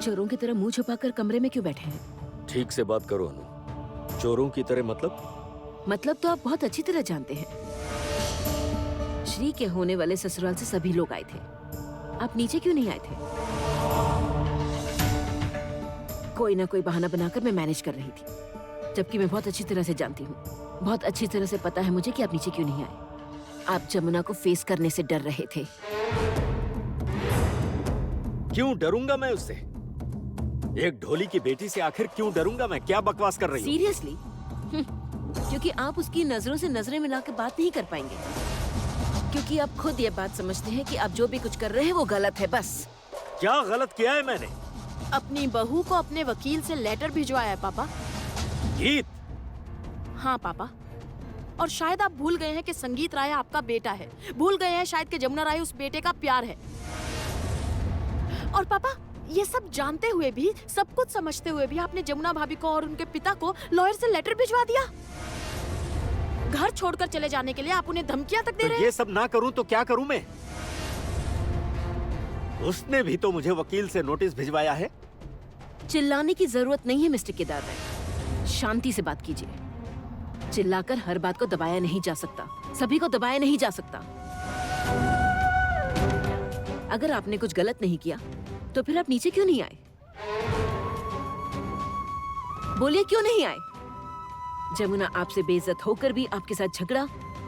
चोरों की तरह मुंह छुपाकर कमरे में क्यों बैठे हैं? ठीक से बात करो अनु। चोरों की तरह मतलब तो आप बहुत अच्छी तरह जानते हैं। श्री के होने वाले ससुराल से सभी लोग आए थे। आप नीचे क्यों नहीं आए थे? कोई ना कोई बहाना बनाकर मैं मैनेज कर रही थी, जबकि मैं बहुत अच्छी तरह से जानती हूँ, बहुत अच्छी तरह से पता है मुझे कि आप नीचे क्यों नहीं आए। आप जमुना को फेस करने से डर रहे थे। क्यों डरूंगा मैं उससे? एक ढोली की बेटी से आखिर क्यों डरूंगा मैं? क्या बकवास कर रही हो? सीरियसली? क्योंकि आप उसकी नजरों से नजरें मिलाकर बात नहीं कर पाएंगे, क्योंकि आप खुद ये बात समझते हैं कि आप जो भी कुछ कर रहे हैं वो गलत है। बस। क्या गलत किया है मैंने? अपनी बहू को अपने वकील से लेटर भिजवाया है पापा। गीत? हाँ पापा, और शायद आप भूल गए हैं कि संगीत राय आपका बेटा है। भूल गए हैं शायद कि जमुना राय उस बेटे का प्यार है। और पापा, ये सब जानते हुए भी, सब कुछ समझते हुए भी आपने जमुना भाभी को और उनके पिता को लॉयर से लेटर भिजवा दिया। घर छोड़कर चले जाने के लिए आप उन्हें धमकियां तक दे रहे हैं। ये सब ना करूं तो क्या करूं मैं? उसने भी तो मुझे वकील से नोटिस भिजवाया है। चिल्लाने की जरूरत नहीं है मिस्टर केदार राय, शांति से बात कीजिए। चिल्लाकर हर बात को दबाया नहीं जा सकता, सभी को दबाया नहीं जा सकता। अगर आपने कुछ गलत नहीं किया तो फिर आप नीचे क्यों नहीं आए? बोलिए, क्यों नहीं आए? जमुना आपसे बेइज्जत होकर भी आपके साथ झगड़ा,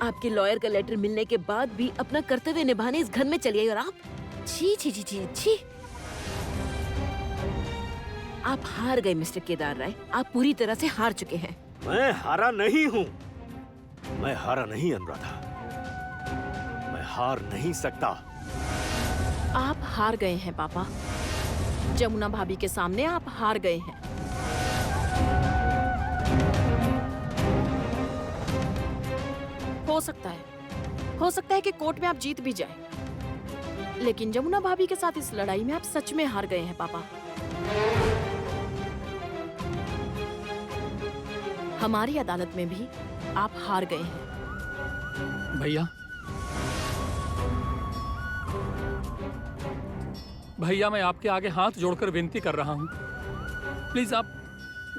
आपके लॉयर का लेटर मिलने के बाद भी अपना कर्तव्य निभाने इस घर में चली आई, और आप छी छी छी छी छी। आप हार गए मिस्टर केदार राय, आप पूरी तरह से हार चुके हैं। मैं हारा नहीं हूँ। मैं हारा नहीं अनुराधा, मैं हार नहीं सकता। आप हार गए हैं पापा। जमुना भाभी के सामने आप हार गए हैं। हो सकता है कि कोर्ट में आप जीत भी जाएं, लेकिन जमुना भाभी के साथ इस लड़ाई में आप सच में हार गए हैं पापा। हमारी अदालत में भी आप हार गए हैं। भैया, मैं आपके आगे हाथ जोड़कर विनती कर रहा हूँ, प्लीज आप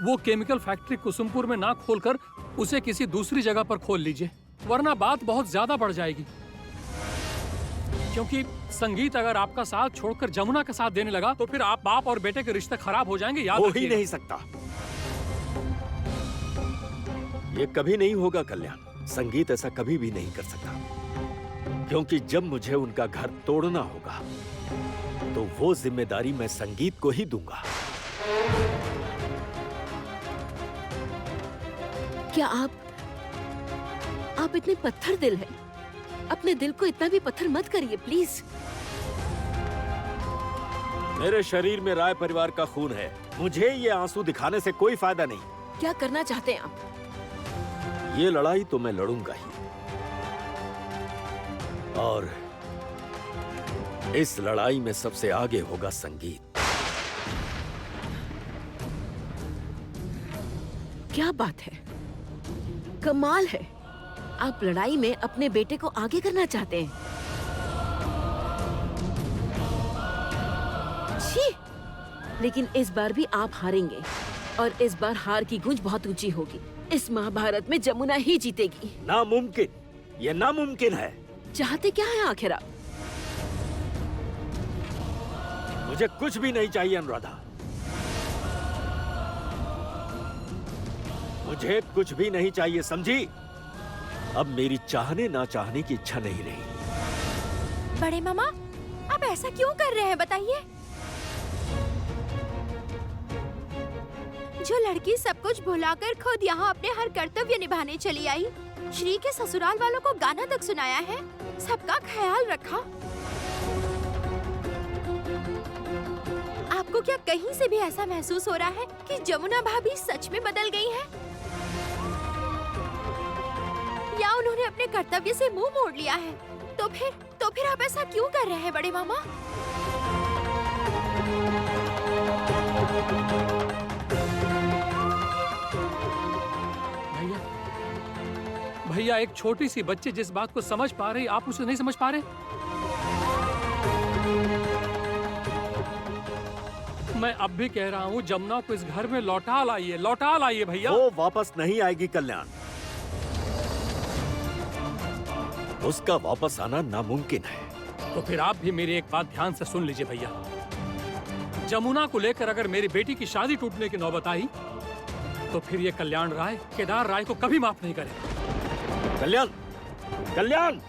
वो केमिकल फैक्ट्री कुसुमपुर में ना खोलकर उसे किसी दूसरी जगह पर खोल लीजिए, वरना बात बहुत ज्यादा बढ़ जाएगी। क्योंकि संगीत अगर आपका साथ छोड़कर जमुना का साथ देने लगा तो फिर आप बाप और बेटे के रिश्ते खराब हो जाएंगे। याद हो रखिएगा। ही नहीं सकता, ये कभी नहीं होगा कल्याण। संगीत ऐसा कभी भी नहीं कर सकता, क्योंकि जब मुझे उनका घर तोड़ना होगा तो वो जिम्मेदारी मैं संगीत को ही दूंगा। क्या आप इतने पत्थर दिल हैं? अपने दिल को इतना भी पत्थर मत करिए प्लीज। मेरे शरीर में राय परिवार का खून है, मुझे ये आंसू दिखाने से कोई फायदा नहीं। क्या करना चाहते हैं आप? ये लड़ाई तो मैं लड़ूंगा ही, और इस लड़ाई में सबसे आगे होगा संगीत। क्या बात है, कमाल है। आप लड़ाई में अपने बेटे को आगे करना चाहते हैं। छी! लेकिन इस बार भी आप हारेंगे, और इस बार हार की गूंज बहुत ऊंची होगी। इस महाभारत में जमुना ही जीतेगी। नामुमकिन, ये नामुमकिन है। चाहते क्या है आखिर आप? मुझे कुछ भी नहीं चाहिए अनुराधा, मुझे कुछ भी नहीं चाहिए, समझी? अब मेरी चाहने ना चाहने की इच्छा नहीं रही। बड़े मामा, आप ऐसा क्यों कर रहे हैं बताइए? जो लड़की सब कुछ भुलाकर खुद यहाँ अपने हर कर्तव्य निभाने चली आई, श्री के ससुराल वालों को गाना तक सुनाया है, सबका ख्याल रखा। आपको क्या कहीं से भी ऐसा महसूस हो रहा है कि जमुना भाभी सच में बदल गई हैं? या उन्होंने अपने कर्तव्य से मुंह मोड़ लिया है? तो फिर आप ऐसा क्यों कर रहे हैं बड़े मामा? भैया, एक छोटी सी बच्ची जिस बात को समझ पा रही, आप उसे नहीं समझ पा रहे। मैं अब भी कह रहा हूँ जमुना को इस घर में लौटा लाइए, लौटा लाइए भैया। वो वापस नहीं आएगी कल्याण। उसका वापस आना नामुमकिन है। तो फिर आप भी मेरी एक बात ध्यान से सुन लीजिए भैया। जमुना को लेकर अगर मेरी बेटी की शादी टूटने की नौबत आई तो फिर ये कल्याण राय केदार राय को कभी माफ नहीं करेगा। कल्याण, कल्याण!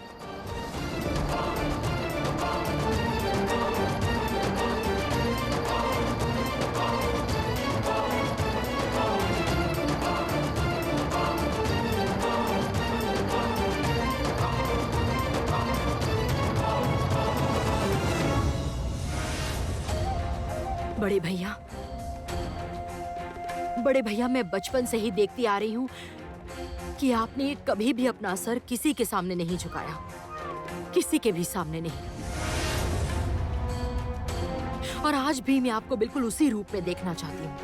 बड़े भैया, बड़े भैया, मैं बचपन से ही देखती आ रही हूँ कि आपने कभी भी अपना सर किसी के सामने नहीं झुकाया, किसी के भी सामने नहीं। और आज भी मैं आपको बिल्कुल उसी रूप में देखना चाहती हूँ।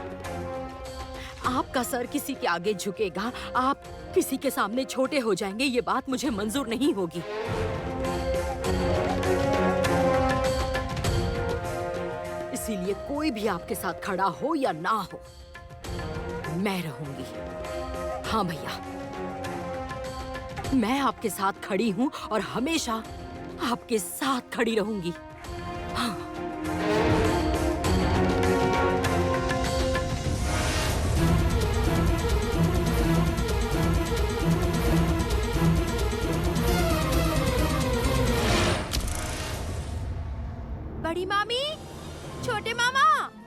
आपका सर किसी के आगे झुकेगा, आप किसी के सामने छोटे हो जाएंगे, ये बात मुझे मंजूर नहीं होगी। इसीलिए कोई भी आपके साथ खड़ा हो या ना हो, मैं रहूंगी। हाँ भैया, मैं आपके साथ खड़ी हूँ और हमेशा आपके साथ खड़ी रहूंगी। हाँ। बड़ी मामी, छोटे मामा,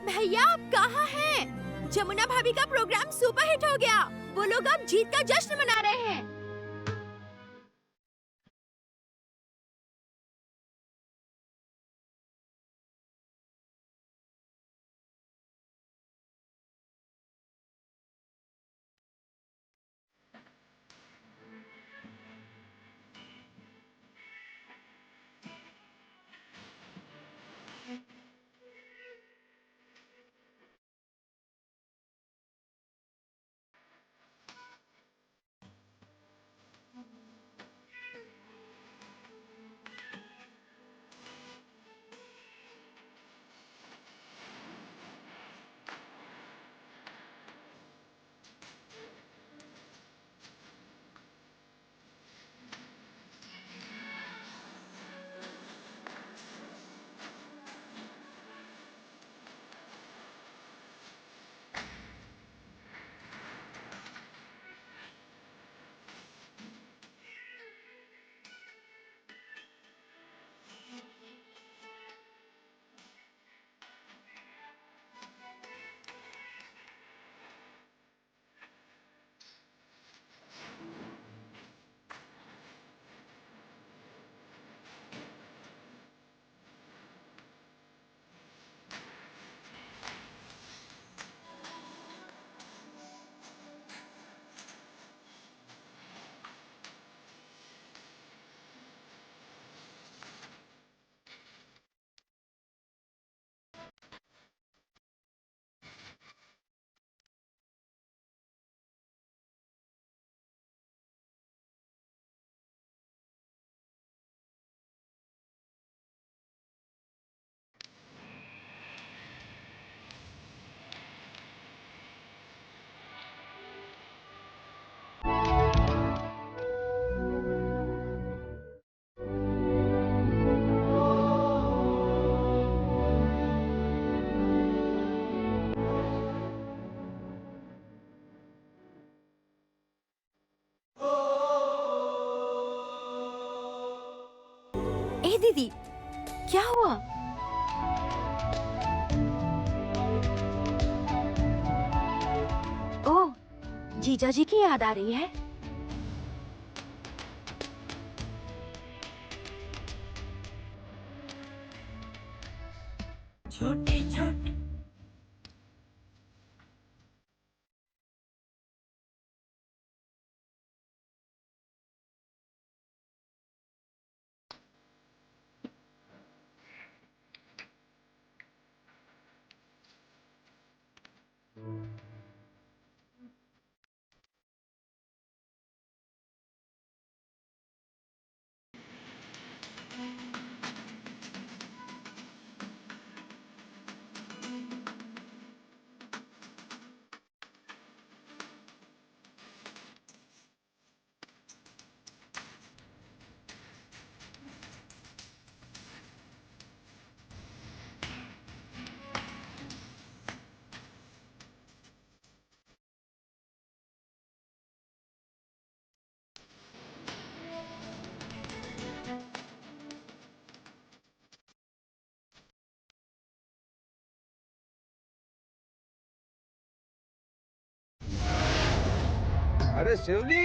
भैया आप कहाँ हैं? जमुना भाभी का प्रोग्राम सुपरहिट हो गया। वो लोग अब जीत का जश्न मना रहे हैं। ए दीदी, क्या हुआ? ओह, जीजा जी की याद आ रही है। छोटे छोटे अरे शिवली,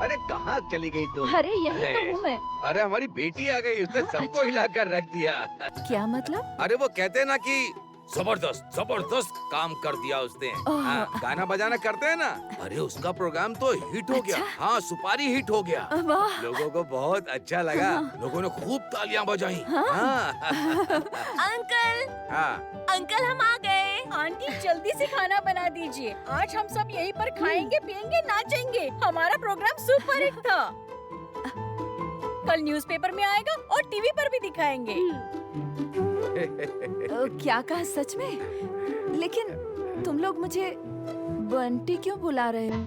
अरे कहाँ चली गई तुम? अरे यही तो हूँ मैं। अरे हमारी बेटी आ गई, उसने सबको हिला कर रख दिया। क्या मतलब? अरे वो कहते हैं ना कि जबरदस्त जबरदस्त काम कर दिया उसने। ओह। हाँ, गाना बजाना करते हैं ना, अरे उसका प्रोग्राम तो हिट हो गया। अच्छा? हाँ, सुपारी हिट हो गया। वाह। लोगों को बहुत अच्छा लगा। लोगों ने खूब तालियां बजाई। हाँ। अंकल, हाँ। अंकल हम आ गए। आंटी जल्दी से खाना बना दीजिए। आज हम सब यहीं पर खाएंगे, पिएंगे, नाचेंगे। हमारा प्रोग्राम सुपर हिट था। कल न्यूज़पेपर में आएगा और टीवी पर भी दिखाएंगे। क्या कहा सच में? लेकिन तुम लोग मुझे बंटी क्यों बुला रहे हो?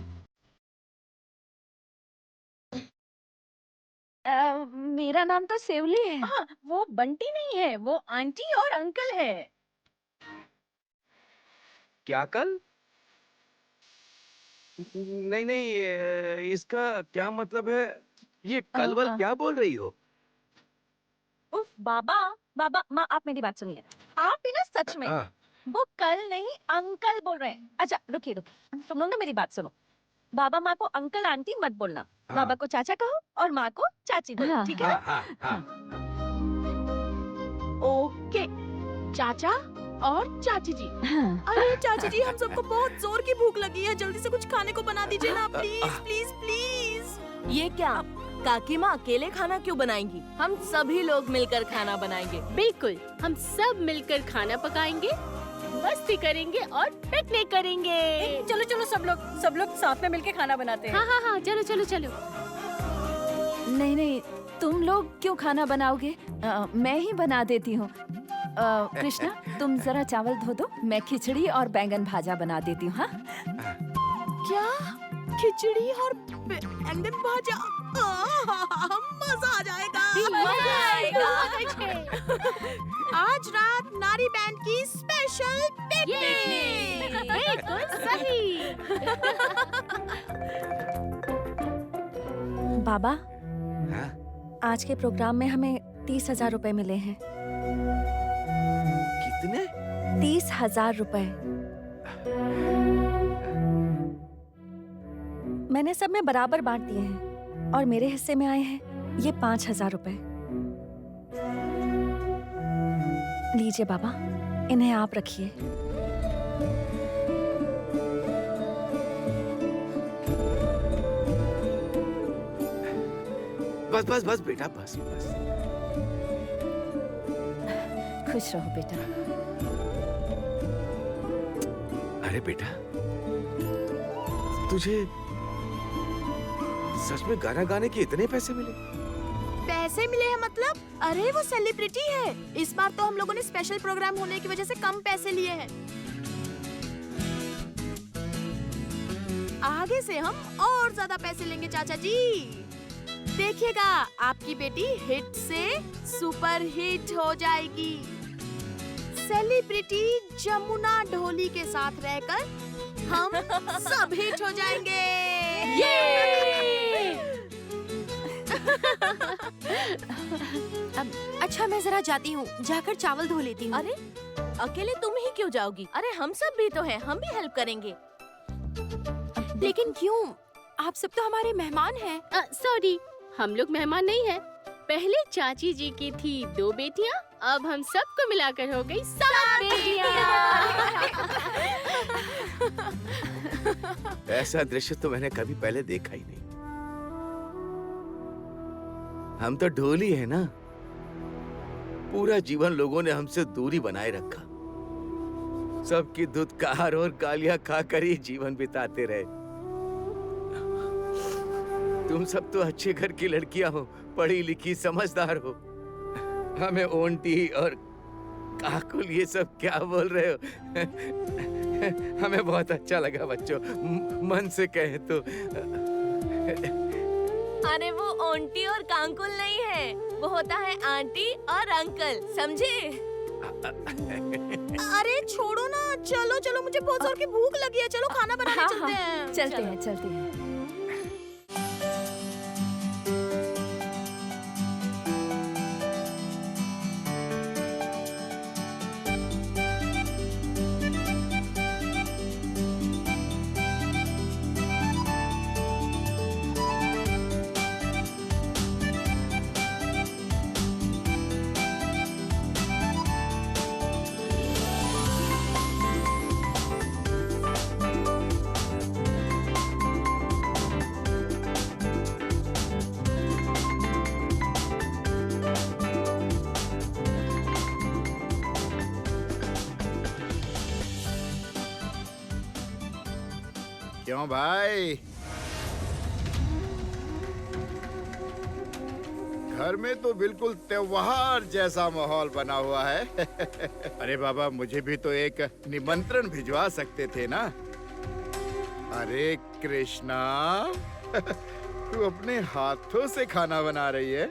मेरा नाम तो सेवली है। हाँ, वो बंटी नहीं है, वो आंटी और अंकल है। क्या कल? नहीं नहीं, इसका क्या मतलब है? ये कल वल क्या बोल रही हो? उफ, बाबा माँ, आप मेरी बात सुनिए। आप भी ना सच में हाँ। वो कल नहीं अंकल बोल रहे हैं। अच्छा रुकिए, तुम लोग ना मेरी बात सुनो। बाबा माँ को अंकल आंटी मत बोलना। हाँ। बाबा को चाचा कहो और माँ को चाची बोलो, ठीक है? हाँ, हाँ। ओके, चाचा और चाची जी। हाँ। अरे चाची जी, हम सबको बहुत जोर की भूख लगी है, जल्दी से कुछ खाने को बना दीजिए ना, प्लीज प्लीज प्लीज। ये क्या काकी माँ अकेले खाना क्यों बनाएंगी? हम सभी लोग मिलकर खाना बनाएंगे। बिल्कुल, हम सब मिलकर खाना पकाएंगे, मस्ती करेंगे और पिकनिक करेंगे। चलो चलो, सब लोग साथ में मिलके खाना बनाते हैं। हाँ हाँ हाँ, चलो चलो चलो। नहीं नहीं, तुम लोग क्यों खाना बनाओगे? मैं ही बना देती हूँ। कृष्णा, तुम जरा चावल धो दो, मैं खिचड़ी और बैंगन भाजा बना देती हूँ। हाँ? क्या? खिचड़ी और बैंगन भाजा? मजा आ जाएगा। आज रात नारी बैंड की स्पेशल पिकनिक। बिल्कुल सही। बाबा, हाँ? आज के प्रोग्राम में हमें 30,000 रुपए मिले हैं। कितने? 30,000 रुपए। मैंने सब में बराबर बांट दिए हैं और मेरे हिस्से में आए हैं ये 5,000 रुपए। लीजिए बाबा, इन्हें आप रखिए। बस बस बस बेटा, बस बस। खुश रहो बेटा। अरे बेटा, तुझे सच में गाना गाने के इतने पैसे मिले? पैसे मिले हैं मतलब? अरे वो सेलिब्रिटी है। इस बार तो हम लोगों ने स्पेशल प्रोग्राम होने की वजह से कम पैसे लिए हैं। आगे से हम और ज्यादा पैसे लेंगे चाचा जी। देखिएगा, आपकी बेटी हिट से सुपर हिट हो जाएगी। सेलिब्रिटी जमुना ढोली के साथ रहकर हम सब हिट हो जाएंगे। अच्छा मैं जरा जाती हूँ, जाकर चावल धो लेती हूँ। अरे अकेले तुम ही क्यों जाओगी? अरे हम सब भी तो हैं, हम भी हेल्प करेंगे। लेकिन क्यों? आप सब तो हमारे मेहमान हैं। सॉरी, हम लोग मेहमान नहीं हैं। पहले चाची जी की थी 2 बेटियां, अब हम सबको मिलाकर हो गई 7 बेटियां। ऐसा दृश्य तो मैंने कभी पहले देखा ही नहीं। हम तो ढोली है ना, पूरा जीवन लोगों ने हमसे दूरी बनाए रखा। सबकी धुतकार और गालियां खाकर ही जीवन बिताते रहे। तुम सब तो अच्छे घर की लड़कियां हो, पढ़ी लिखी समझदार हो। हमें ओंटी और काकुल ये सब क्या बोल रहे हो? हमें बहुत अच्छा लगा बच्चों, मन से कहे तो। अरे वो ओंटी और कांकुल नहीं है, वो होता है आंटी और अंकल, समझे? अरे छोड़ो ना, चलो चलो, मुझे बहुत जोर की भूख लगी है। चलो खाना बनाने हाँ, चलते हाँ, हैं। चलते हैं चलते हैं। क्यों भाई? घर में तो बिल्कुल त्योहार जैसा माहौल बना हुआ है। अरे बाबा, मुझे भी तो एक निमंत्रण भिजवा सकते थे ना। अरे कृष्णा, तू अपने हाथों से खाना बना रही है।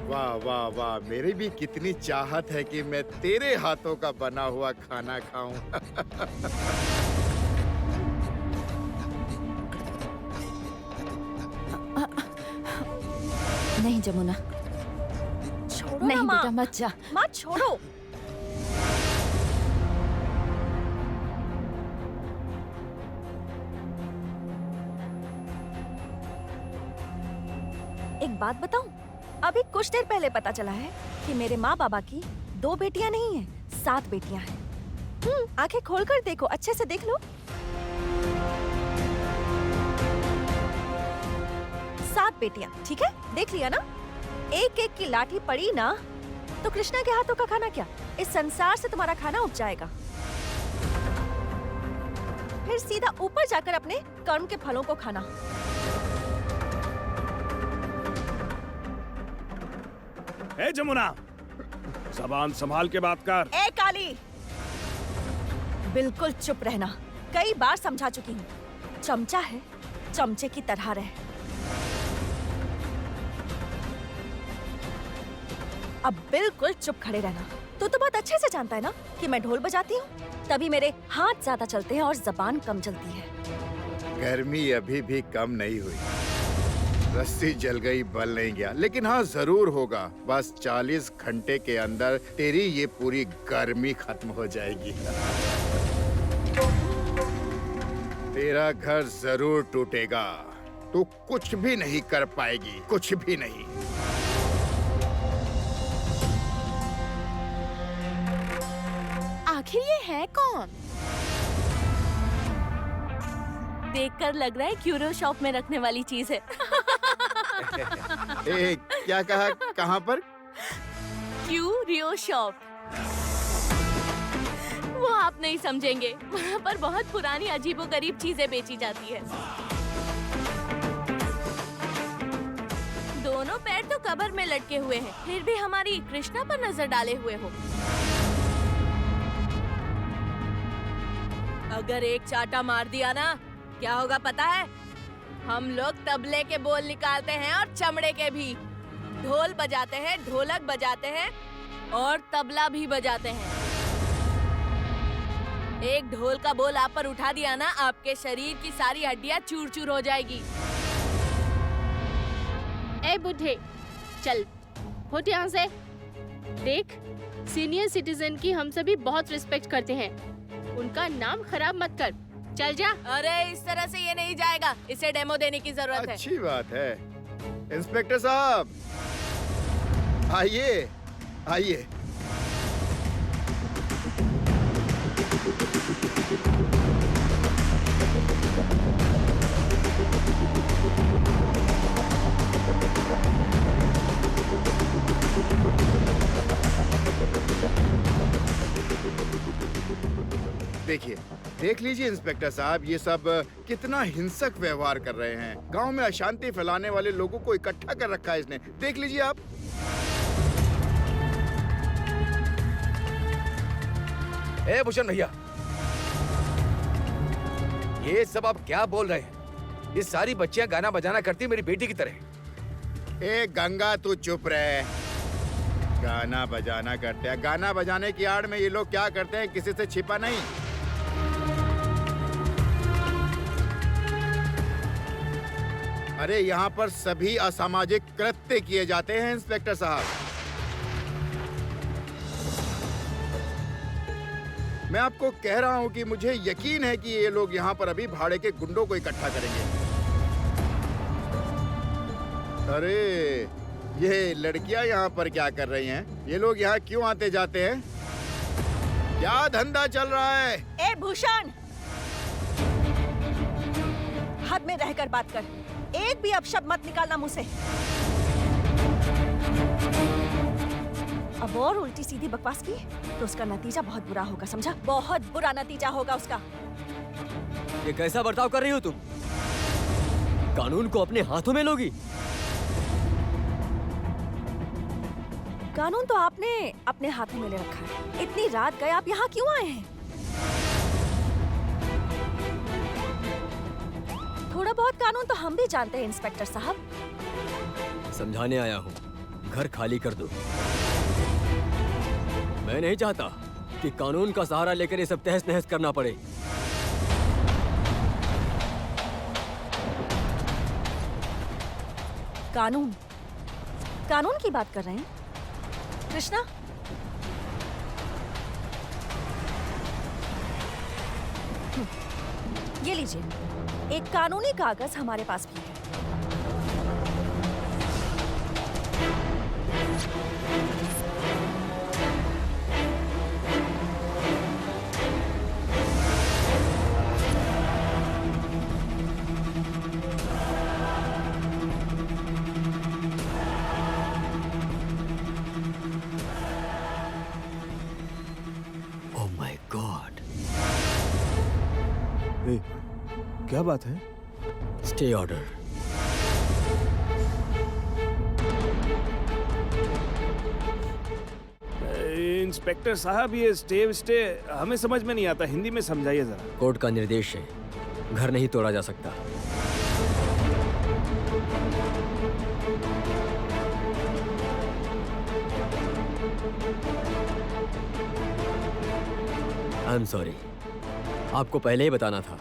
वाह वाह वाह, मेरी भी कितनी चाहत है कि मैं तेरे हाथों का बना हुआ खाना खाऊं। नहीं जमुना, छोड़ो नहीं ना माँ। बेटा, मत जा। माँ छोड़ो। एक बात बताऊं, अभी कुछ देर पहले पता चला है कि मेरे माँ बाबा की 2 बेटियां नहीं हैं, 7 बेटियां हैं। आंखें खोलकर देखो, अच्छे से देख लो। 7 बेटियां, ठीक है? देख लिया ना? एक एक की लाठी पड़ी ना, तो कृष्णा के हाथों का खाना क्या, इस संसार से तुम्हारा खाना उठ जाएगा। फिर सीधा ऊपर जाकर अपने कर्म के फलों को खाना। ए जमुना, जबान संभाल के बात कर। ए काली, बिल्कुल चुप रहना। कई बार समझा चुकी हूँ, चमचा है, चमचे की तरह रहे। अब बिल्कुल चुप खड़े रहना। तू तो बहुत अच्छे से जानता है ना कि मैं ढोल बजाती हूँ, तभी मेरे हाथ ज्यादा चलते हैं और जबान कम चलती है। गर्मी अभी भी कम नहीं हुई। रस्सी जल गई, बल नहीं गया, लेकिन हाँ जरूर होगा। बस 40 घंटे के अंदर तेरी ये पूरी गर्मी खत्म हो जाएगी। तेरा घर जरूर टूटेगा। तू कुछ भी नहीं कर पाएगी, कुछ भी नहीं। आखिर ये है कौन? देखकर लग रहा है क्यूरो शॉप में रखने वाली चीज है। ए, क्या कहा? कहाँ पर? Curio shop. वो आप नहीं समझेंगे, वहाँ पर बहुत पुरानी अजीबोगरीब चीजें बेची जाती है। दोनों पैर तो कबर में लटके हुए हैं, फिर भी हमारी कृष्णा पर नजर डाले हुए हो। अगर एक चाटा मार दिया ना, क्या होगा पता है? हम लोग तबले के बोल निकालते हैं और चमड़े के भी। ढोल बजाते हैं, ढोलक बजाते हैं और तबला भी बजाते हैं। एक ढोल का बोल आप पर उठा दिया ना, आपके शरीर की सारी हड्डियां चूर चूर हो जाएगी। ए बुढ़े, चल फुट यहाँ से। देख, सीनियर सिटीजन की हम सभी बहुत रिस्पेक्ट करते हैं, उनका नाम खराब मत कर। चल जा। अरे इस तरह से ये नहीं जाएगा, इसे डेमो देने की जरूरत है। अच्छी बात है। इंस्पेक्टर साहब, आइए आइए। देखिए, देख लीजिए इंस्पेक्टर साहब, ये सब कितना हिंसक व्यवहार कर रहे हैं। गांव में अशांति फैलाने वाले लोगों को इकट्ठा कर रखा है इसने। देख लीजिए आप। ए भूषण भैया, ये सब आप क्या बोल रहे हैं? ये सारी बच्चियां गाना बजाना करती मेरी बेटी की तरह। ए गंगा, तू चुप रहे। गाना बजाना करते हैं। गाना बजाने की आड़ में ये लोग क्या करते हैं, किसी से छिपा नहीं। अरे यहाँ पर सभी असामाजिक कृत्य किए जाते हैं इंस्पेक्टर साहब। मैं आपको कह रहा हूँ कि मुझे यकीन है कि ये लोग यहाँ पर अभी भाड़े के गुंडों को इकट्ठा करेंगे। अरे ये लड़कियाँ यहाँ पर क्या कर रही हैं? ये लोग यहाँ क्यों आते जाते हैं? क्या धंधा चल रहा है? ए भूषण, हद में रहकर बात कर। एक भी अपशब्द मत निकालना मुंह से। अब और उल्टी सीधी बकवास की तो उसका नतीजा बहुत बुरा होगा, समझा? बहुत बुरा नतीजा होगा उसका। ये कैसा बर्ताव कर रही हो तुम? कानून को अपने हाथों में लोगी? कानून तो आपने अपने हाथों में ले रखा है। इतनी रात गए आप यहाँ क्यों आए हैं? थोड़ा बहुत कानून तो हम भी जानते हैं इंस्पेक्टर साहब। समझाने आया हूँ, घर खाली कर दो। मैं नहीं चाहता कि कानून का सहारा लेकर ये सब तहस नहस करना पड़े। कानून कानून की बात कर रहे हैं कृष्णा? ये लीजिए, एक कानूनी कागज हमारे पास भी है। Oh my God! क्या बात है? Stay order. इंस्पेक्टर साहब, ये स्टे हमें समझ में नहीं आता, हिंदी में समझाइए जरा। कोर्ट का निर्देश है, घर नहीं तोड़ा जा सकता। आई एम सॉरी, आपको पहले ही बताना था।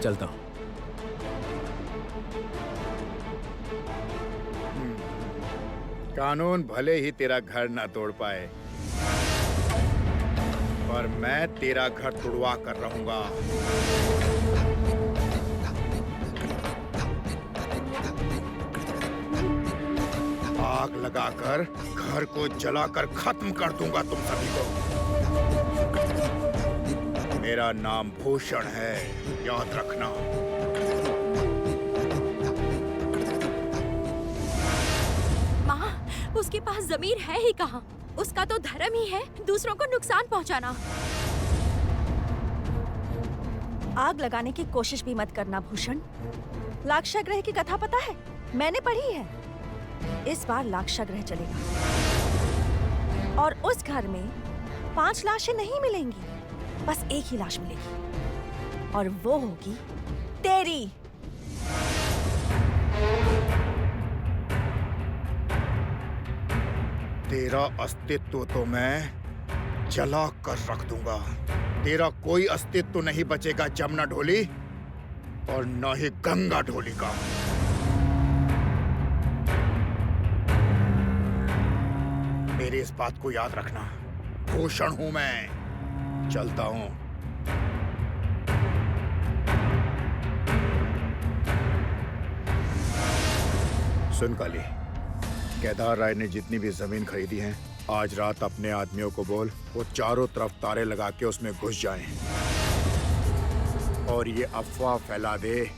चलता हूँ। कानून भले ही तेरा घर न तोड़ पाए, पर मैं तेरा घर तुड़वा कर रहूंगा। आग लगाकर घर को जलाकर खत्म कर दूंगा तुम सभी को। मेरा नाम भूषण है, याद रखना। माँ, उसके पास जमीर है ही कहाँ? उसका तो धर्म ही है दूसरों को नुकसान पहुँचाना। आग लगाने की कोशिश भी मत करना भूषण। लाक्षागृह की कथा पता है? मैंने पढ़ी है। इस बार लाक्षागृह चलेगा और उस घर में 5 लाशें नहीं मिलेंगी, बस एक ही लाश मिलेगी और वो होगी तेरी। तेरा अस्तित्व तो मैं जला कर रख दूंगा। तेरा कोई अस्तित्व नहीं बचेगा जमुना ढोली, और न ही गंगा ढोली का। मेरी इस बात को याद रखना। भूषण हूं मैं, चलता हूं। सुन काली, केदार राय ने जितनी भी जमीन खरीदी है, आज रात अपने आदमियों को बोल वो चारों तरफ तारे लगा के उसमें घुस जाएं और ये अफवाह फैला दे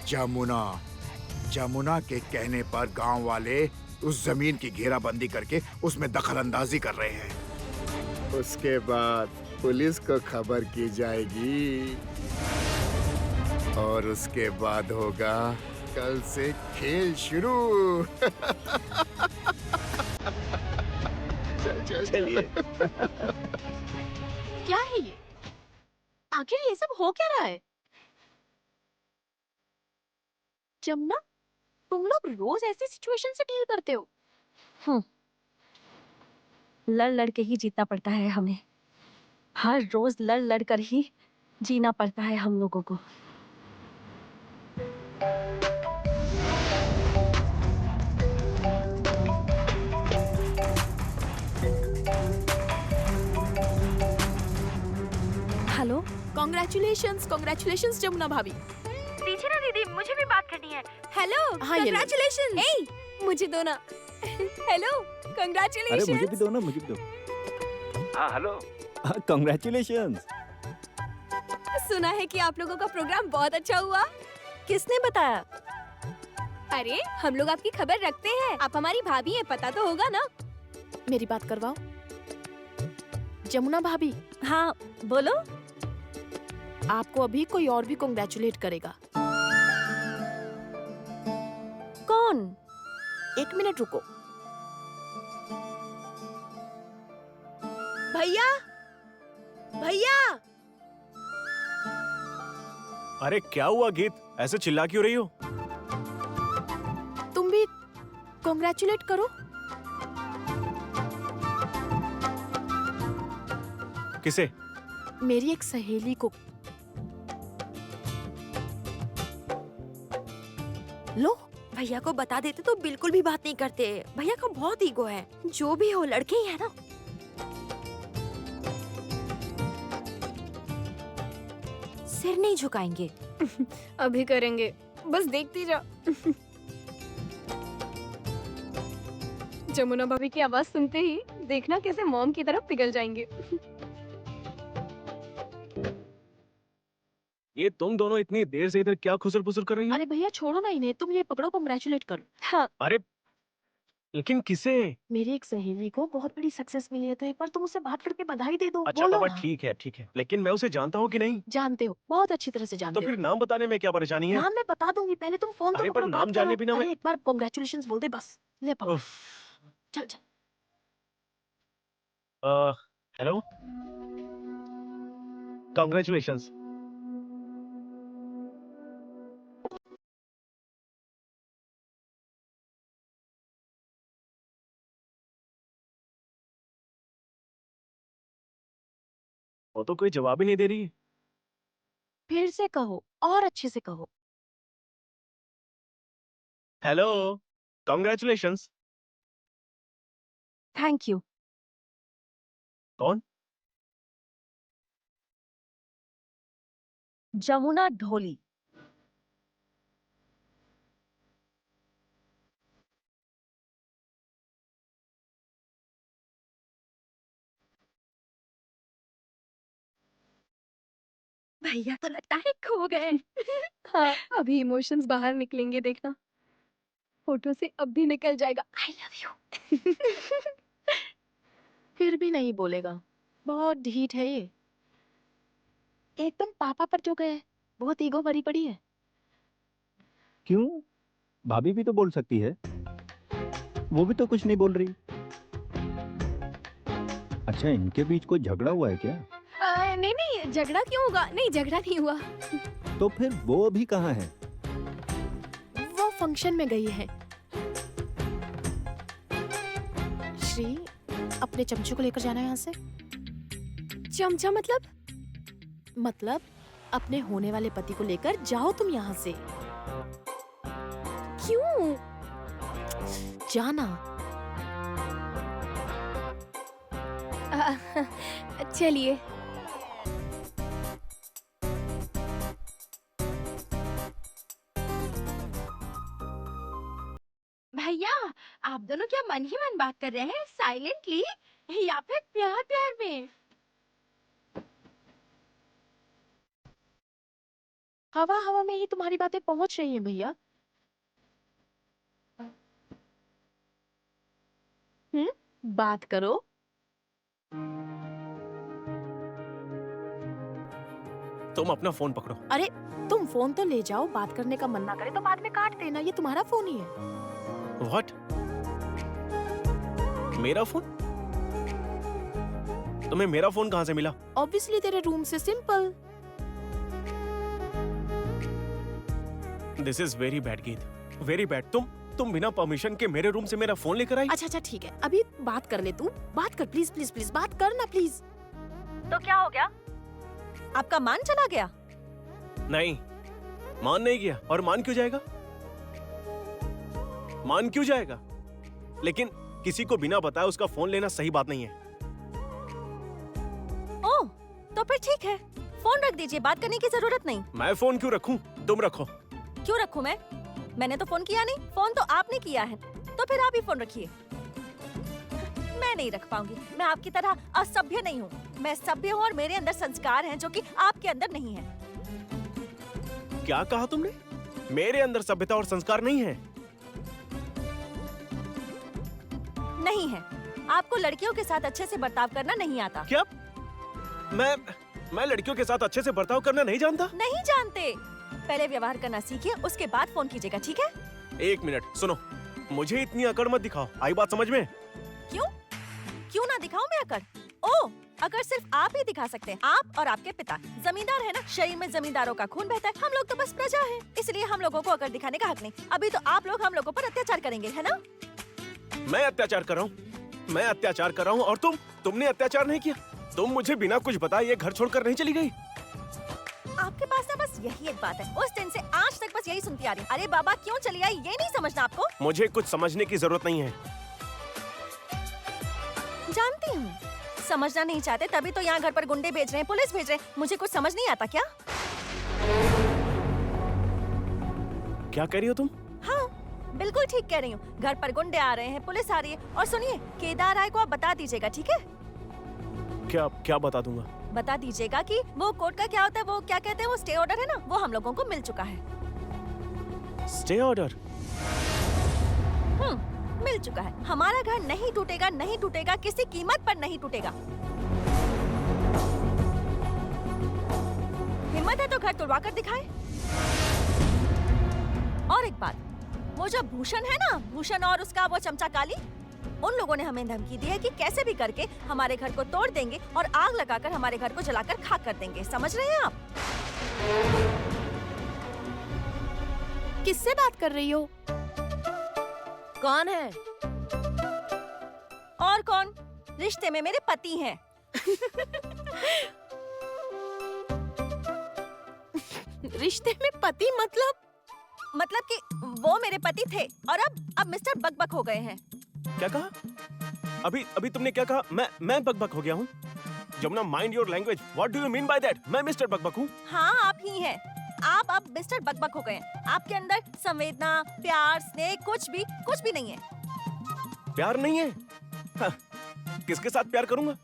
जमुना के कहने पर गांव वाले उस जमीन की घेराबंदी करके उसमें दखल अंदाजी कर रहे हैं। उसके बाद पुलिस को खबर की जाएगी और उसके बाद होगा कल से खेल शुरू। चलिए। क्या है ये? आखिर ये सब हो क्या रहा है? जमुना, तुम लोग रोज ऐसी सिचुएशन से डील करते हो? लड़ लड़ के ही जीतना पड़ता है हमें। हर रोज लड़ लड़ कर ही जीना पड़ता है हम लोगों को। हेलो, कॉन्ग्रेचुलेशंस, कॉन्ग्रेचुलेशंस जमुना भाभी। पीछे ना दीदी, मुझे भी बात करनी है। हेलो, हाँ, ये लो। कांग्रेचुलेशंस। ए, मुझे दो ना। Hello, congratulations. अरे मुझे भी दो ना, मुझे भी दो। हाँ हेलो, कांग्रेचुलेशंस। सुना है कि आप लोगों का प्रोग्राम बहुत अच्छा हुआ। किसने बताया? अरे हम लोग आपकी खबर रखते हैं, आप हमारी भाभी हैं, पता तो होगा ना। मेरी बात करवाओ। जमुना भाभी, हाँ बोलो। आपको अभी कोई और भी कॉन्ग्रेचुलेट करेगा। कौन? 1 मिनट रुको। भैया, भैया। अरे क्या हुआ गीत, ऐसे चिल्ला क्यों रही हो? तुम भी कॉन्ग्रेचुलेट करो। किसे? मेरी एक सहेली को। लो। भैया को बता देते तो बिल्कुल भी बात नहीं करते। भैया को बहुत ईगो है। जो भी हो, लड़के ही है ना। सिर नहीं झुकाएंगे। अभी करेंगे, बस देखती जा। जमुना भाभी की आवाज सुनते ही देखना कैसे मॉम की तरफ पिघल जाएंगे। ये तुम दोनों इतनी देर से इधर क्या खुसर-पुसर कर रही हो? अरे भैया छोड़ो ना इन्हें, तुम ये पकड़ो, कॉन्ग्रेचुलेट करो। हाँ। अरे लेकिन किसे? मेरी एक सहेली को बहुत बड़ी सक्सेस मिली है, तो एक बार तुम उससे बात करके बधाई दे दो। अच्छा बोलो पापा, ना। ठीक है, लेकिन मैं उसे जानता हूँ कि नहीं? जानते हो, बहुत अच्छी तरह से तो जानते फिर हो। नाम बताने में क्या परेशानी है? नाम मैं बता दूंगी, पहले तुम फोन तो अरे पर पकड़ो, नाम बात जाने करो। बिना मैं- अरे एक बार कॉन्ग्रेचुलेशंस बोल दे बस। ले पकड़। उफ। चल चल। Hello, congratulations. वो तो कोई जवाब ही नहीं दे रही है। फिर से कहो, और अच्छे से कहो। Hello, congratulations. Thank you. कौन? जमुना ढोली। भैया तो लगता है खो गए। हाँ, अभी इमोशंस बाहर निकलेंगे, देखना। फोटो से अब भी निकल जाएगा आई लव यू। फिर भी नहीं बोलेगा, बहुत ढीठ है ये। एकदम पापा पर जो गए, बहुत ईगो भरी पड़ी है। क्यों? भाभी भी तो बोल सकती है। वो भी तो कुछ नहीं बोल रही। अच्छा, इनके बीच कोई झगड़ा हुआ है क्या? नहीं नहीं, झगड़ा क्यों होगा? नहीं, झगड़ा नहीं हुआ। तो फिर वो अभी कहाँ है? वो फंक्शन में गई है। श्री, अपने चमचों को लेकर जाना है यहाँ से। चमचा मतलब? मतलब अपने होने वाले पति को लेकर जाओ तुम यहाँ से। क्यों? जाना। चलिए। भैया, आप दोनों क्या मन ही मन बात कर रहे हैं, साइलेंटली या फिर प्यार प्यार में? हवा हवा में ही तुम्हारी बातें पहुंच रही हैं भैया। बात करो। तुम अपना फोन पकड़ो। अरे तुम फोन तो ले जाओ, बात करने का मन ना करे तो बाद में काट देना, ये तुम्हारा फोन ही है। व्हाट? मेरा फोन? तुम्हें मेरा फोन कहाँ से मिला? ऑब्वियसली तेरे रूम से, simple. This is very bad गीत, वेरी बैड। तुम बिना परमिशन के मेरे रूम से मेरा फोन लेकर आई? अच्छा ठीक है, अभी बात कर ले तू, बात कर, प्लीज प्लीज प्लीज बात कर ना प्लीज। तो क्या हो गया? आपका मान चला गया? नहीं, मान नहीं गया। और मान क्यों जाएगा? मान क्यों जाएगा? लेकिन किसी को बिना बताए उसका फोन लेना सही बात नहीं है। ओह, तो फिर ठीक है, फोन रख दीजिए, बात करने की जरूरत नहीं। मैं फोन क्यों रखूं? तुम रखो। क्यों रखूं मैं? मैंने तो फोन किया नहीं, फोन तो आपने किया है, तो फिर आप ही फोन रखिए। मैं नहीं रख पाऊंगी, मैं आपकी तरह असभ्य नहीं हूँ। मैं सभ्य हूँ और मेरे अंदर संस्कार हैं जो कि आपके अंदर नहीं है। क्या कहा तुमने? मेरे अंदर सभ्यता और संस्कार नहीं है? नहीं है। आपको लड़कियों के साथ अच्छे से बर्ताव करना नहीं आता। क्या? मैं लड़कियों के साथ अच्छे से बर्ताव करना नहीं जानता? नहीं जानते। पहले व्यवहार करना सीखिए, उसके बाद फोन कीजिएगा, ठीक है? एक मिनट सुनो, मुझे इतनी अकड़ मत दिखाओ। आई बात समझ में? क्यों ना दिखाऊं मैं अकड़? ओ, अगर सिर्फ आप ही दिखा सकते हैं। आप और आपके पिता जमींदार है ना, शरीर में जमींदारों का खून बहता है। हम लोग तो बस प्रजा हैं, इसलिए हम लोगों को अकड़ दिखाने का हक नहीं। अभी तो आप लोग हम लोगों पर अत्याचार करेंगे, है ना? मैं अत्याचार कर रहा हूँ? मैं अत्याचार कर रहा हूँ और तुमने अत्याचार नहीं किया। तुम मुझे बिना कुछ बताए ये घर छोड़कर नहीं चली गई। आपके पास ना बस यही एक बात है, उस दिन से आज तक बस यही सुनती आ रही। अरे बाबा क्यों चली आई, ये नहीं समझना आपको? मुझे कुछ समझने की जरूरत नहीं है। जानती हूँ, समझना नहीं चाहते तभी तो यहाँ घर पर गुंडे भेज रहे हैं, पुलिस भेज रहे हैं। मुझे कुछ समझ नहीं आता क्या? क्या कह रही हो तुम? हाँ, बिल्कुल ठीक कह रही हूँ। घर पर गुंडे आ रहे हैं, पुलिस आ रही है। और सुनिए, केदार राय को आप बता दीजिएगा, ठीक है? क्या बता दूंगा? बता दीजिएगा कि वो कोर्ट का क्या होता है, वो क्या कहते हैं, वो स्टे ऑर्डर है ना, वो हम लोगों को मिल चुका है। Stay order? मिल चुका है। हमारा घर नहीं टूटेगा, नहीं टूटेगा, किसी कीमत पर नहीं टूटेगा। हिम्मत है तो घर तुड़वा कर दिखाए। और एक बात, वो जो भूषण है ना, भूषण और उसका वो चमचा काली, उन लोगों ने हमें धमकी दी है कि कैसे भी करके हमारे घर को तोड़ देंगे और आग लगाकर हमारे घर को जलाकर खाक कर देंगे। समझ रहे हैं आप? किससे बात कर रही हो? कौन है? और कौन? रिश्ते में मेरे पति हैं। रिश्ते में पति मतलब कि वो मेरे पति थे और अब मिस्टर बकबक हो गए हैं। क्या कहा? अभी तुमने क्या कहा? मैं बकबक हो गया हूँ? Jamuna, mind your language. What do you mean by that? मैं मिस्टर बकबक हूँ? हाँ, आप ही हैं। आप अब मिस्टर बकबक हो गए हैं। आपके अंदर संवेदना, प्यार, स्नेह कुछ भी नहीं है। प्यार नहीं है? हाँ, किसके साथ प्यार करूंगा?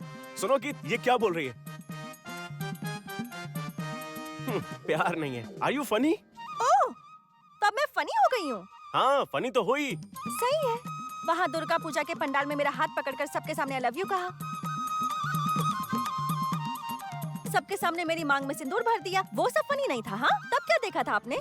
सुनो कि ये क्या बोल रही है? प्यार नहीं है। Are you funny? ओह, तब मैं फनी हो गई हूँ। हाँ, फनी तो हुई। सही है। वहाँ दुर्गा पूजा के पंडाल में मेरा हाथ पकड़कर सबके सामने आई लव यू कहा। सबके सामने मेरी मांग में सिंदूर भर दिया। वो सब फनी नहीं था? हाँ, तब क्या देखा था आपने?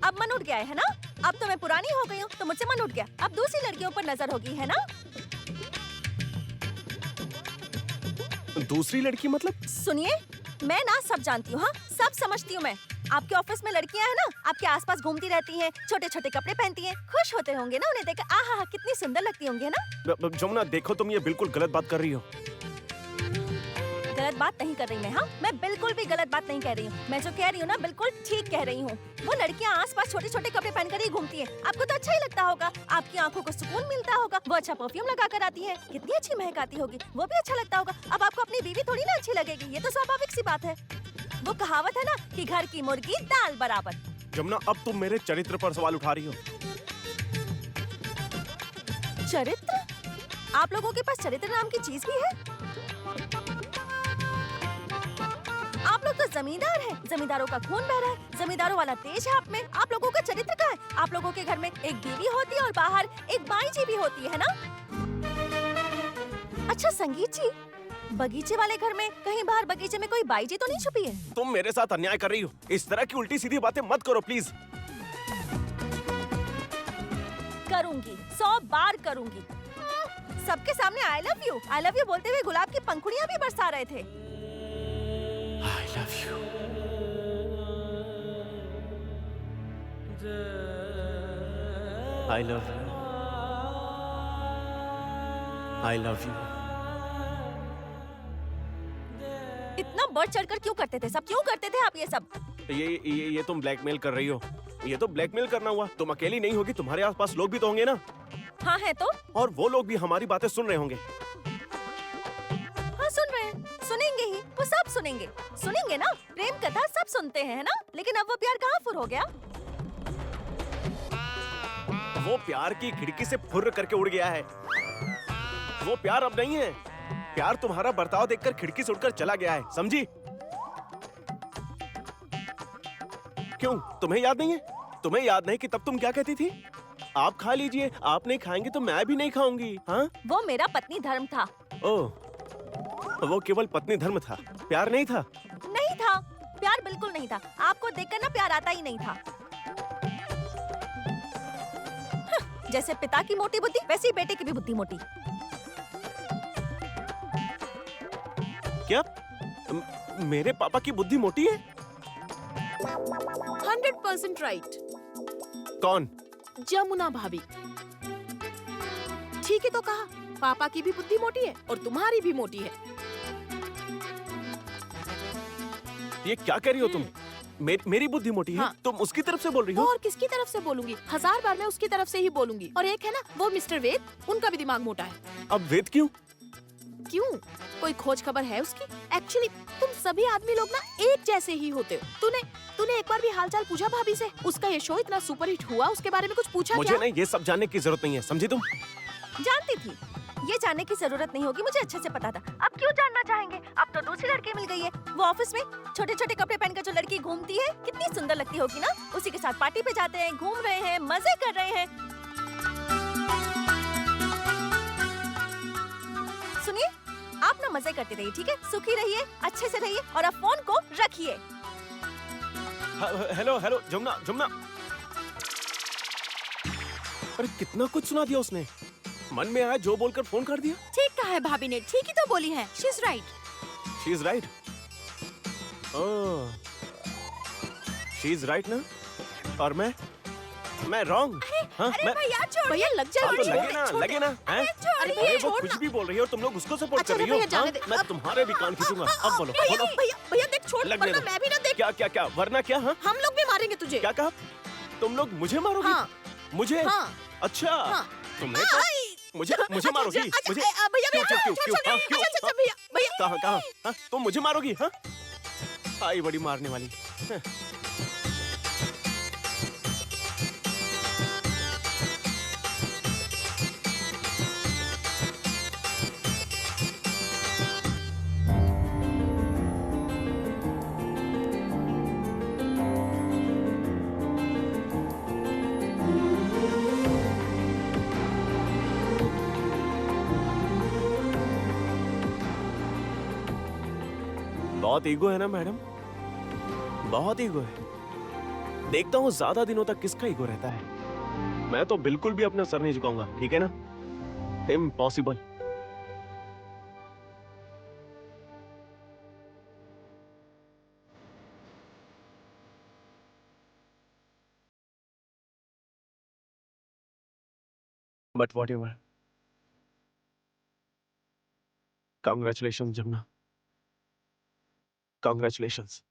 अब मन उठ गया है ना? अब तो मैं पुरानी हो गई हूँ तो मुझसे मन उठ गया। अब दूसरी लड़कियों पर नजर होगी, है ना? दूसरी लड़की मतलब? सुनिए, मैं ना सब जानती हूँ। हाँ, सब समझती हूँ मैं। आपके ऑफिस में लड़कियाँ हैं ना, आपके आसपास घूमती रहती हैं, छोटे छोटे कपड़े पहनती हैं। खुश होते होंगे ना उन्हें देखकर? आहा, कितनी सुंदर लगती होंगी, है ना? जमुना देखो, तुम ये बिल्कुल गलत बात कर रही हो। गलत बात नहीं कर रही मैं। हाँ, मैं बिल्कुल भी गलत बात नहीं कह रही हूँ। मैं जो कह रही हूँ ना, बिल्कुल ठीक कह रही हूँ। वो लड़कियाँ आसपास छोटे छोटे कपड़े पहनकर ही घूमती हैं। आपको तो अच्छा ही लगता होगा, आपकी आंखों को सुकून मिलता होगा। वो अच्छा परफ्यूम लगा कर आती है, कितनी अच्छी महक आती होगी, वो भी अच्छा लगता होगा। अब आपको अपनी बीवी थोड़ी ना अच्छी लगेगी, ये तो स्वाभाविक सी बात है। वो कहावत है ना कि घर की मुर्गी दाल बराबर। जमुना, अब तुम मेरे चरित्र पर सवाल उठा रही हो। चरित्र? आप लोगों के पास चरित्र नाम की चीज भी है? आप लोग तो जमींदार हैं, जमींदारों का खून बह रहा है, जमींदारों वाला तेज है आप में। आप लोगों का चरित्र कहाँ है? आप लोगों के घर में एक बीवी होती है और बाहर एक बाई जी भी होती है ना? अच्छा संगीत जी, बगीचे वाले घर में कहीं बाहर बगीचे में कोई बाई जी तो नहीं छुपी है? तुम मेरे साथ अन्याय कर रही हो। इस तरह की उल्टी सीधी बातें मत करो प्लीज। करूंगी, 100 बार करूंगी। सबके सामने आई लव यू बोलते हुए गुलाब की पंखुड़ियां भी बरसा रहे थे। I love you. I love you. I love you. इतना बढ़ चढ़कर क्यों करते थे? सब क्यों करते थे आप ये सब? ये तुम ब्लैकमेल कर रही हो। ये तो ब्लैकमेल करना हुआ। तुम अकेली नहीं होगी, तुम्हारे आसपास लोग भी तो होंगे ना? हाँ है तो। और वो लोग भी हमारी बातें सुन रहे होंगे। हाँ सुन रहे हैं। सुनेंगे ही, वो सब सुनेंगे। सुनेंगे ना, प्रेम कथा सब सुनते हैं, है ना? लेकिन अब वो प्यार कहाँ फुर हो गया? वो प्यार की खिड़की से फुर्र करके उड़ गया है। वो प्यार अब नहीं है। प्यार तुम्हारा बर्ताव देखकर खिड़की से उड़कर चला गया है, समझी? क्यों, तुम्हें याद नहीं है? तुम्हें याद नहीं कि तब तुम क्या कहती थी? आप खा लीजिए, आप नहीं खाएंगे तो मैं भी नहीं खाऊंगी। हाँ, वो मेरा पत्नी धर्म था। ओह, वो केवल पत्नी धर्म था, प्यार नहीं था। नहीं था, प्यार बिल्कुल नहीं था। आपको देखकर ना प्यार आता ही नहीं था। जैसे पिता की मोटी बुद्धि, वैसे ही बेटे की भी बुद्धि मोटी। क्या मेरे पापा की बुद्धि मोटी है? 100% राइट। कौन? जमुना भाभी। ठीक ही तो कहा, पापा की भी बुद्धि मोटी है और तुम्हारी भी मोटी है। ये क्या कह रही हो तुम? मेरी बुद्धि मोटी है? हाँ। तुम उसकी तरफ से बोल रही हो? और किसकी तरफ से बोलूंगी? 1000 बार मैं उसकी तरफ से ही बोलूंगी। और एक है ना, वो मिस्टर वेद, उनका भी दिमाग मोटा है। अब वेद क्यों? क्यों? कोई खोज खबर है उसकी? एक्चुअली तुम सभी आदमी लोग ना एक जैसे ही होते हो। तूने एक बार भी हालचाल पूछा भाभी से? उसका ये शो इतना सुपरहिट हुआ, उसके बारे में कुछ पूछा मुझे क्या? नहीं, ये सब जानने की जरूरत नहीं है, समझी तुम? जानती थी, ये जानने की जरूरत नहीं होगी, मुझे अच्छे से पता था। अब क्यों जानना चाहेंगे? अब तो दूसरी लड़की मिल गई है। वो ऑफिस में छोटे छोटे कपड़े पहनकर जो लड़की घूमती है, कितनी सुंदर लगती होगी ना? उसी के साथ पार्टी पे जाते हैं, घूम रहे हैं, मजे कर रहे हैं। सुनिए, आप ना मजे करते रहिए, ठीक है? सुखी रहिए, अच्छे से रहिए और अब फोन को रखिए। Hello hello Jamuna. अरे कितना कुछ सुना दिया उसने। मन में आया जो बोलकर फोन कर दिया। ठीक कहा है भाभी ने, ठीक ही तो बोली है। She is right. She is right. She is right ना? और मैं रॉन्ग? हाँ, अरे भैया छोड़, भैया लग जाए। तो लगे ना हैं? अरे अरे वो कुछ भी बोल रही है और तुम लोग उसको सपोर्ट कर रही हो। हाँ? मैं तुम्हारे भी कान खींचूंगा। अब बोलो। भैया देख, छोड़, लगने वरना दो। मैं भी ना देख। क्या वरना क्या? हाँ, हम लोग भी मारेंगे तुझे। क्या कहा? तुम लोग मुझे मारोगी? हाँ। मुझे? हाँ। अच्छा, हाँ। तुमने कहा मुझे मारोगी? मुझे क्यों? कहाँ? हाँ, तुम मुझे मारोगी? हाँ, आई बड़ी मारने वाली। हाँ। बहुत ईगो है ना मैडम, बहुत ईगो है। देखता हूँ ज्यादा दिनों तक किसका ईगो रहता है। मैं तो बिल्कुल भी अपना सर नहीं झुकाऊंगा, ठीक है ना? Impossible. But what ever, congratulation Jamuna, congratulations.